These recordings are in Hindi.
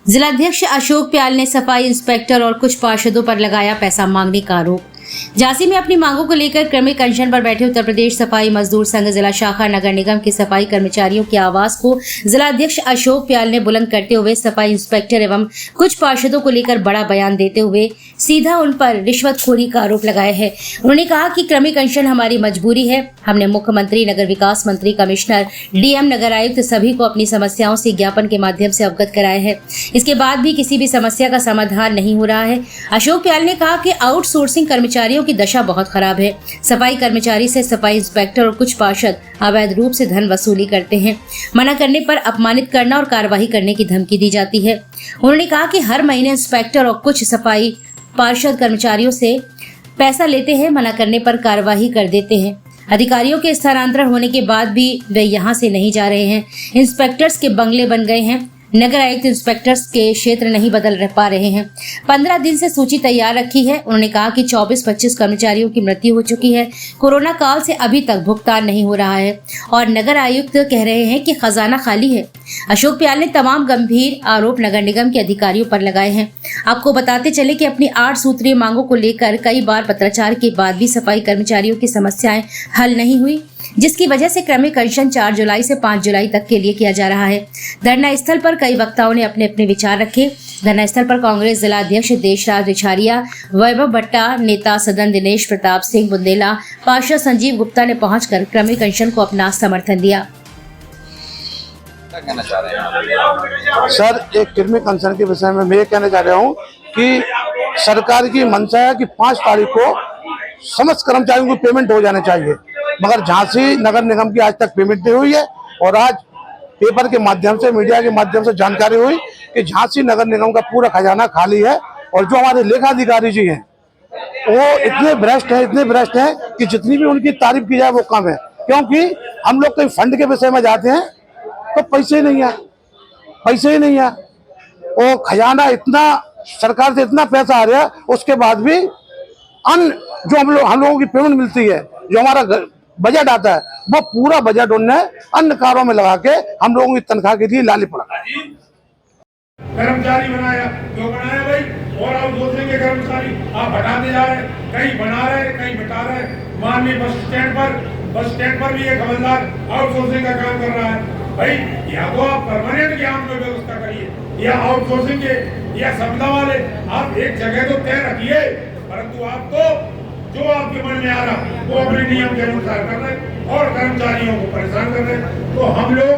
जिलाध्यक्ष अशोक प्याल ने सफाई इंस्पेक्टर और कुछ पार्षदों पर लगाया पैसा मांगने का आरोप। झांसी में अपनी मांगों को लेकर क्रमिक अनशन पर बैठे उत्तर प्रदेश सफाई मजदूर संघ जिला शाखा नगर निगम के सफाई कर्मचारियों की आवाज को जिलाध्यक्ष अशोक प्याल ने बुलंद करते हुए सफाई इंस्पेक्टर एवं कुछ पार्षदों को लेकर बड़ा बयान देते हुए सीधा उन पर रिश्वतखोरी का आरोप लगाया है। उन्होंने कहा कि क्रमिक अनशन हमारी मजबूरी है। हमने मुख्यमंत्री, नगर विकास मंत्री, कमिश्नर, डीएम, नगर आयुक्त सभी को अपनी समस्याओं से ज्ञापन के माध्यम से अवगत कराया है। इसके बाद भी किसी भी समस्या का समाधान नहीं हो रहा है। अशोक प्याल ने कहा कि आउटसोर्सिंग कर्मचारियों की दशा बहुत खराब है। सफाई कर्मचारी से सफाई इंस्पेक्टर और कुछ पार्षद अवैध रूप से धन वसूली करते हैं। मना करने पर अपमानित करना और कार्रवाई करने की धमकी दी जाती है। उन्होंने कहा कि हर महीने इंस्पेक्टर और कुछ सफाई पार्षद कर्मचारियों से पैसा लेते हैं, मना करने पर कार्रवाई कर देते हैं। अधिकारियों के स्थानांतरण होने के बाद भी वे यहाँ से नहीं जा रहे हैं। इंस्पेक्टर्स के बंगले बन गए हैं। नगर आयुक्त इंस्पेक्टर्स के क्षेत्र नहीं बदल पा रहे हैं। 15 दिन से सूची तैयार रखी है। उन्होंने कहा कि 24-25 कर्मचारियों की मृत्यु हो चुकी है। कोरोना काल से अभी तक भुगतान नहीं हो रहा है और नगर आयुक्त कह रहे हैं कि खजाना खाली है। अशोक प्याल ने तमाम गंभीर आरोप नगर निगम के अधिकारियों पर लगाए हैं। आपको बताते चले कि अपनी 8 सूत्रीय मांगों को लेकर कई बार पत्राचार के बाद भी सफाई कर्मचारियों की समस्याएं हल नहीं हुई, जिसकी वजह से क्रमिक अनशन 4 जुलाई से 5 जुलाई तक के लिए किया जा रहा है। धरना स्थल पर कई वक्ताओं ने अपने अपने विचार रखे। धरना स्थल पर कांग्रेस जिला अध्यक्ष देशराज रिछारिया, वैभव भट्टा, नेता सदन दिनेश प्रताप सिंह बुंदेला, पार्षद संजीव गुप्ता ने पहुंचकर क्रमिक अनशन को अपना समर्थन दिया। क्या कहना चाह रहे हैं सर, एक क्रमिक अनशन के विषय में मैं ये कहना चाह रहा हूँ कि सरकार की मंशा है कि 5 तारीख को समस्त कर्मचारियों को पेमेंट हो जाना चाहिए, मगर झांसी नगर निगम की आज तक पेमेंट नहीं हुई है। और आज पेपर के माध्यम से, मीडिया के माध्यम से जानकारी हुई कि झांसी नगर निगम का पूरा खजाना खाली है। और जो हमारे लेखाधिकारी जी हैं वो इतने भ्रष्ट हैं कि जितनी भी उनकी तारीफ की जाए वो कम है। क्योंकि हम लोग कहीं फंड के विषय में जाते हैं तो पैसे ही नहीं है। और खजाना इतना, सरकार से इतना पैसा आ रहा है, उसके बाद भी जो हम लोगों की पेमेंट मिलती है, जो हमारा बजट आता है, वो पूरा बजट उनने अन्य कारों में लगा के हम लोगों की तनख्वाह के लिए लाली पड़ा। कर्मचारी बनाया, क्यों बनाया भाई? और आप दूसरे के कर्मचारी आप हटाते जा रहे, कहीं बना रहे, कहीं मिटा रहे। माननीय बस स्टैंड पर भी एक हवलदार आउटसोर्सिंग का काम कर रहा है। भाई या तो आप परमानेंट ज्ञान की व्यवस्था करिए, या आउटसोर्सिंग के, या संविदा वाले, आप एक जगह तो तय रखिए। परंतु आपको जो आपके मन में आ रहा वो अपने नियम के अनुसार कर रहे और कर्मचारियों को परेशान कर रहे, तो हम लोग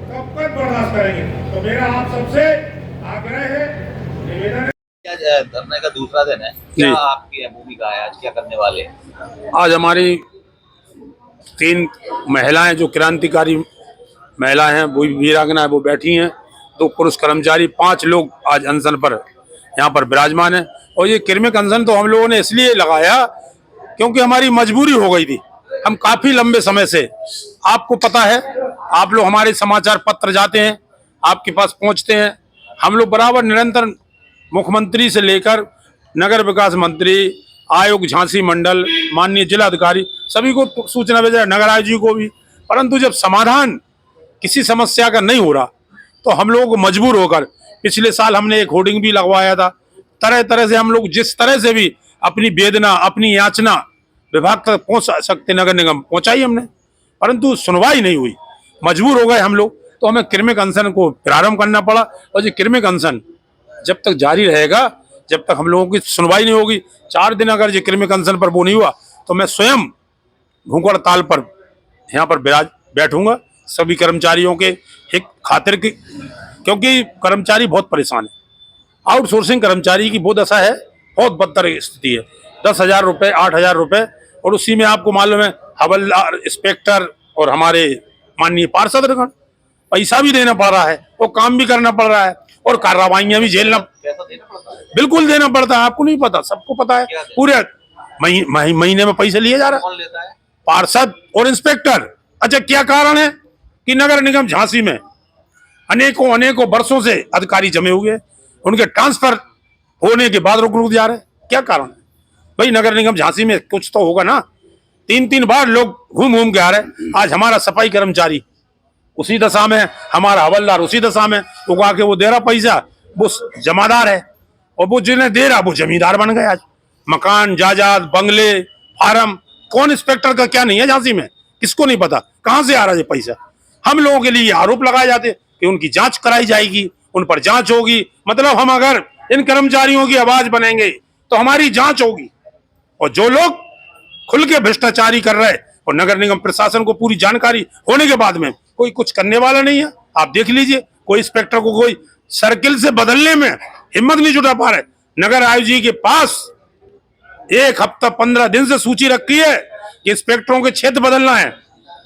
कब तक बर्दाश्त करेंगे? तो मेरा आप सबसे आग्रह है, निवेदन है। धरने का दूसरा दिन है, क्या आपकी भूमिका है आज, क्या करने वाले हैं? आज हमारी 3 महिलाएं जो क्रांतिकारी महिला हैं, वो वीरांगना है, वो बैठी हैं। 2 पुरुष कर्मचारी, 5 लोग आज अनशन पर यहाँ पर विराजमान है। और ये क्रमिक अनशन तो हम लोगों ने इसलिए लगाया क्योंकि हमारी मजबूरी हो गई थी। हम काफी लंबे समय से, आपको पता है, आप लोग हमारे समाचार पत्र जाते हैं, आपके पास पहुंचते हैं। हम लोग बराबर निरंतर मुख्यमंत्री से लेकर नगर विकास मंत्री, आयुक्त झांसी मंडल, माननीय जिलाधिकारी, सभी को सूचना भेजा, नगर आयुक्त जी को भी। परंतु जब समाधान किसी समस्या का नहीं हो रहा तो हम लोगों को मजबूर होकर पिछले साल हमने एक होर्डिंग भी लगवाया था। तरह तरह से हम लोग जिस तरह से भी अपनी वेदना, अपनी याचना विभाग तक पहुंच सकते नगर निगम पहुंचाई हमने, परंतु सुनवाई नहीं हुई। मजबूर हो गए हम लोग, तो हमें क्रमिक अनशन को प्रारंभ करना पड़ा। और ये क्रमिक अनशन जब तक जारी रहेगा, जब तक हम लोगों की सुनवाई नहीं होगी, 4 दिन अगर ये क्रमिक अनशन पर वो नहीं हुआ तो मैं स्वयं भूख हड़ताल पर यहाँ पर बैठूंगा सभी कर्मचारियों के हित खातिर की, क्योंकि कर्मचारी बहुत परेशान है। आउटसोर्सिंग कर्मचारी की वो दशा है, बहुत बदतर स्थिति है। 10,000 रुपये, 8,000 रुपये, और उसी में आपको मालूम है हवलदार, इंस्पेक्टर और हमारे माननीय पार्षद पैसा भी देना पड़ रहा है और काम भी करना पड़ रहा है और कार्रवाइयां भी झेलना बिल्कुल देना पड़ता है। आपको नहीं पता, सबको पता है। पूरे महीने में पैसे लिए जा रहा है पार्षद और इंस्पेक्टर। अच्छा, क्या कारण है कि नगर निगम झांसी में अनेकों वर्षों से अधिकारी जमे हुए हैं, उनके ट्रांसफर होने के बाद रुक जा रहे हैं। क्या कारण है भाई? नगर निगम झांसी में कुछ तो होगा ना। 3 बार लोग घूम के आ रहे। आज हमारा सफाई कर्मचारी उसी दशा में, हमारा हवलदार उसी दशा में, उगा के वो दे रहा पैसा, वो जमादार है, और वो जिन्हें दे रहा वो जमींदार बन गया। आज मकान, जायदाद, बंगले, फार्म, कौन इंस्पेक्टर का क्या नहीं है झांसी में, किसको नहीं पता कहां से आ रहा है पैसा। हम लोगों के लिए आरोप लगाए जाते कि उनकी जांच कराई जाएगी, उन पर जांच होगी। मतलब हम अगर इन कर्मचारियों की आवाज बनेंगे तो हमारी जांच होगी। और जो लोग खुल के भ्रष्टाचारी कर रहे हैं और नगर निगम प्रशासन को पूरी जानकारी होने के बाद में कोई कुछ करने वाला नहीं है। आप देख लीजिए, कोई इंस्पेक्टर को कोई सर्किल से बदलने में हिम्मत नहीं जुटा पा रहे। नगर आयुक्त जी के पास 1 हफ्ता 15 दिन से सूची रखी है कि इंस्पेक्टरों के क्षेत्र बदलना है,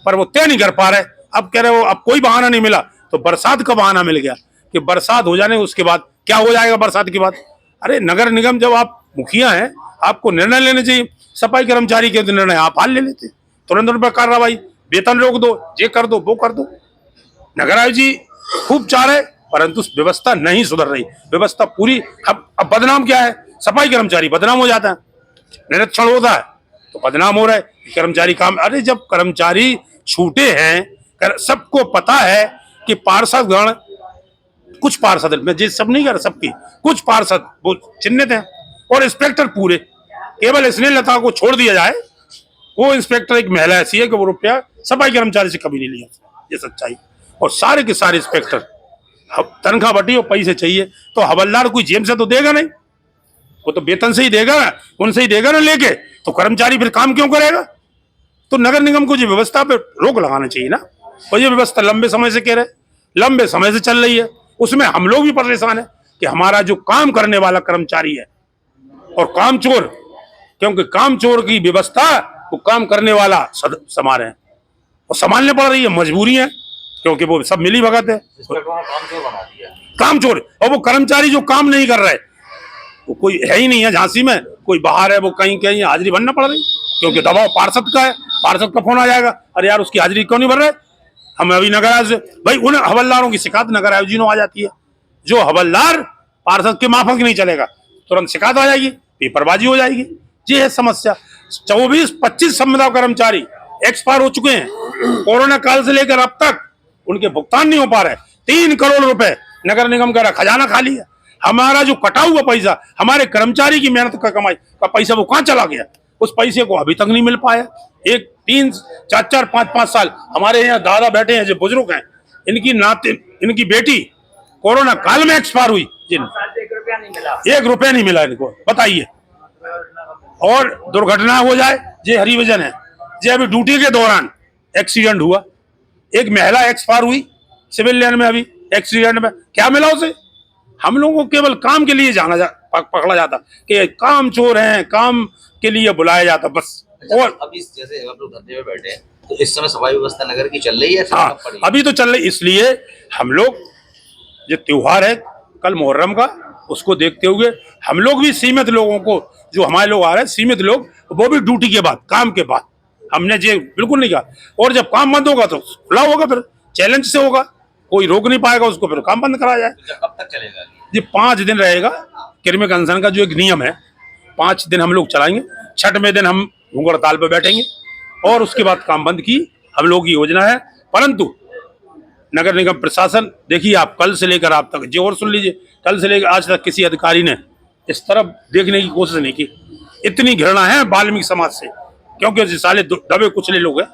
पर वो तय नहीं कर पा रहे। अब कह रहे हो अब कोई बहाना नहीं मिला, तो बरसात का बहाना मिल गया कि बरसात हो जाने उसके बाद क्या हो जाएगा बरसात के बाद। अरे नगर निगम जब आप मुखिया हैं, आपको निर्णय लेने चाहिए। सफाई कर्मचारी के निर्णय आप हाल ले लेते, तुरंत उन पर कार्रवाई, वेतन रोक दो, ये कर दो, वो कर दो। नगर आयुक्त जी खूब चाह रहे, परंतु व्यवस्था नहीं सुधर रही। व्यवस्था पूरी अब बदनाम क्या है, सफाई कर्मचारी बदनाम हो जाता है, निरीक्षण होता है तो बदनाम हो रहा है कर्मचारी काम। अरे जब कर्मचारी छूटे हैं, सबको पता है कि पार्षदगण, कुछ पार्षद में जिस सब नहीं कर सबकी, कुछ पार्षद वो चिन्हित हैं और इंस्पेक्टर पूरे, केवल स्नेहलता को छोड़ दिया जाए। वो इंस्पेक्टर एक महिला ऐसी है कि वो रुपया सफाई कर्मचारी से कभी नहीं लिया, ये सच्चाई। और सारे के सारे इंस्पेक्टर तनख्वाह बटी और पैसे चाहिए, तो हवलदार कोई जेब से तो देगा नहीं, वो तो वेतन से ही देगा, उनसे ही देगा ना लेके, तो कर्मचारी फिर काम क्यों करेगा। तो नगर निगम को जो व्यवस्था पे रोक लगाना चाहिए ना। और ये व्यवस्था लंबे समय से कह रहे, लंबे समय से चल रही है, उसमें हम लोग भी परेशान है कि हमारा जो काम करने वाला कर्मचारी है और कामचोर, क्योंकि कामचोर की व्यवस्था वो काम करने वाला संभाल रहे हैं और संभालने पड़ रही है, मजबूरी है, क्योंकि वो सब मिली भगत है। कामचोर, और वो कर्मचारी जो काम नहीं कर रहे, वो कोई है ही नहीं है झांसी में, कोई बाहर है, वो कहीं कहीं हाजिरी भरना पड़ रही, क्योंकि दबाव पार्षद का है। पार्षद का फोन आ जाएगा, अरे यार उसकी हाजिरी क्यों नहीं भर रहे। हम अभी नगर आयुक्त भाई, उन हवलदारों की शिकायत नगर आयुक्त जी ने आ जाती है। जो हवलदार पार्षद के माफक नहीं चलेगा, तुरंत शिकायत आ जाएगी, पेपरबाजी हो जाएगी। ये है समस्या। 24-25 संविदा कर्मचारी एक्सपायर हो चुके हैं। कोरोना काल से लेकर अब तक उनके भुगतान नहीं हो पा रहे। 3 करोड़ रुपए नगर निगम का खजाना खाली है। हमारा जो कटा हुआ पैसा, हमारे कर्मचारी की मेहनत का कमाई का पैसा, वो कहां चला गया। उस पैसे को अभी तक नहीं मिल पाया। 3, 4, 5 साल हमारे यहाँ दादा बैठे हैं जो बुजुर्ग हैं, इनकी बेटी कोरोना काल में एक्सपायर हुई, जिन 1 रुपया नहीं मिला इनको, बताइए। और दुर्घटना हो जाए, ये हरिविजन है, ये अभी ड्यूटी के दौरान एक्सीडेंट हुआ, एक महिला एक्सपायर हुई सिविल लाइन में, अभी एक्सीडेंट में क्या मिला उसे। हम लोगों को केवल काम के लिए पकड़ा जाता कि काम चोर हैं, काम के लिए बुलाया जाता बस। और अभी जैसे आप लोग धरने में बैठे हैं, तो इस समय सफाई व्यवस्था नगर की चल रही है। हाँ, अभी तो चल रही, इसलिए हम लोग, ये त्योहार है कल मुहर्रम का, उसको देखते हुए हम लोग भी सीमित लोगों को, जो हमारे लोग आ रहे हैं सीमित लोग, वो भी ड्यूटी के बाद, काम के बाद, हमने ये बिल्कुल नहीं कहा। और जब काम बंद होगा तो खुला होगा, फिर चैलेंज से होगा, कोई रोक नहीं पाएगा उसको, फिर काम बंद कराया जाए। तो कब तक चलेगा ये 5 दिन रहेगा। कृमिक अनशन का जो एक नियम है, 5 दिन हम लोग चलाएंगे। 6वें दिन हम भूख हड़ताल पर बैठेंगे और उसके बाद काम बंद की हम लोग की योजना है। परंतु नगर निगम प्रशासन, देखिए आप कल से लेकर आप तक, जो और सुन लीजिए, कल से लेकर आज तक किसी अधिकारी ने इस तरफ देखने की कोशिश नहीं की। इतनी घृणा है वाल्मीकि समाज से, क्योंकि साले दबे कुचले लोग हैं,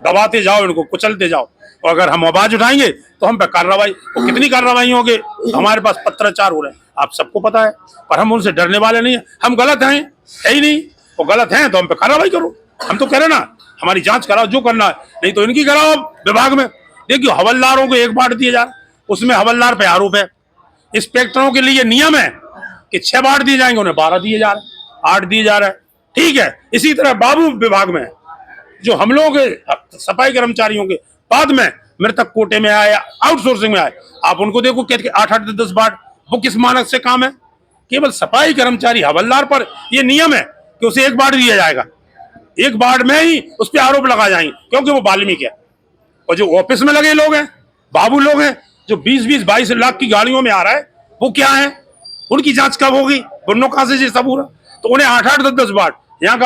दबाते जाओ इनको, कुचलते जाओ। और अगर हम आवाज उठाएंगे तो हम पे कार्रवाई, तो कितनी कार्रवाई होगी। हमारे पास पत्राचार हो रहे हैं, आप सबको पता है, पर हम उनसे डरने वाले नहीं है। हम गलत हैं, है ही नहीं, वो गलत हैं तो हम पे कार्रवाई करो। हम तो कह रहे ना, हमारी जांच कराओ, जो करना है, नहीं तो इनकी कराओ विभाग में। देखिए हवलदारों को 1 बांट दिया जा रहा है, उसमें हवलदार पे आरोप है। इंस्पेक्टरों के लिए नियम है कि 6 बांट दिए जाएंगे, उन्हें 12 दिए जा रहे हैं, 8 दिए जा रहे हैं, ठीक है। इसी तरह बाबू विभाग में जो हम लोगों के सफाई कर्मचारियों के बाद में मृतक कोटे में आए, आउटसोर्सिंग में आए, आप उनको देखो 8-8, 10 बांट, वो किस मानक से काम है। केवल सफाई कर्मचारी हवलदार पर यह नियम है कि उसे 1 बांट दिया जाएगा, 1 बांट में ही उस पर आरोप लगा जाएंगे, क्योंकि वो वाल्मीकि है। और जो ऑफिस में लगे लोग हैं, बाबू लोग हैं, जो 20-22 लाख की गाड़ियों में आ रहा है, वो क्या है, उनकी जांच कब होगी, उन्होंने कहां से ये सब हो रहा। तो उन्हें 8-8, 10 बांट, यहाँ का